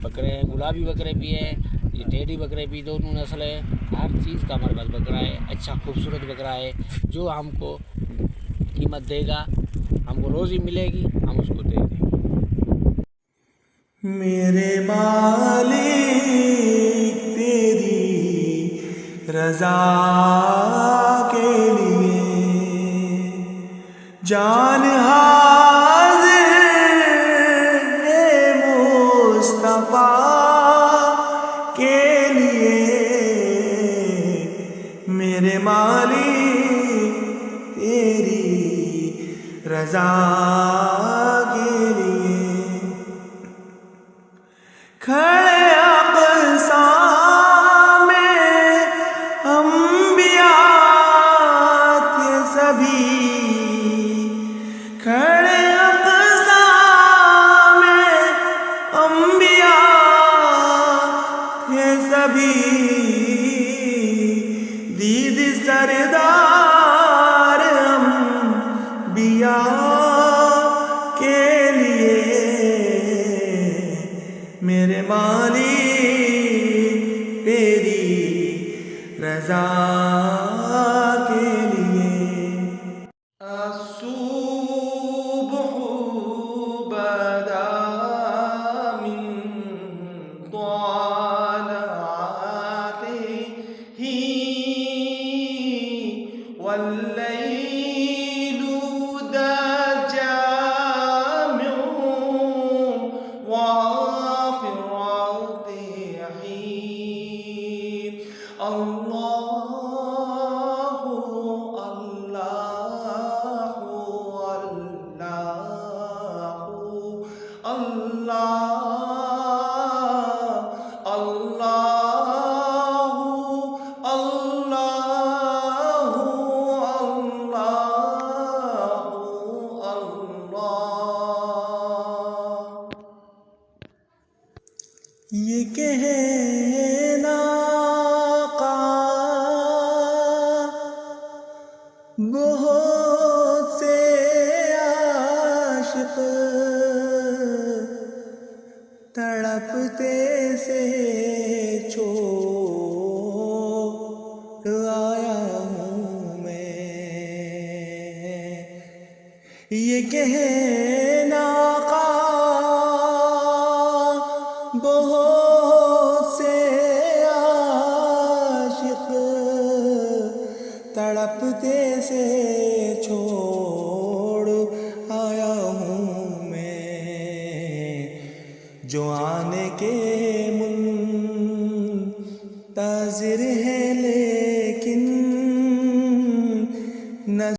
बकरे हैं, गुलाबी बकरे भी है, ये टेडी बकरे भी, दोनों नस्ल है। हर चीज़ का हमारे पास बकरा है। अच्छा खूबसूरत बकरा है, जो हमको कीमत देगा, हमको रोज़ी मिलेगी, हम उसको देंगे। मेरे मालिक तेरी रज़ा के लिए जान हाज़िर है मुस्तफ़ा के लिए। मेरे मालिक तेरी रज़ा के लिए खड़े अक़सा में अंबिया थे सभी, खड़े अक़सा में अंबिया थे सभी। दीद सरदार अंबिया के लिए मेरे मालिक तेरी रज़ा के लिए। अस्सुब्हु बदा मिन त्वालअतिही वल्लैलु दजा मिन अल्लाहु अल्लाहु अल्लाहु अल्लाह अल्लाहु अल्लाहु अल्लाहु अल्लाह। ये कहना बहुत से आशिक़ तड़पते से छोड़ आया हूँ मैं। ये कहना बहुत से आशिक़ तड़पते से छोड़ आया हूँ मैं। जो आने के मुंतज़िर है ले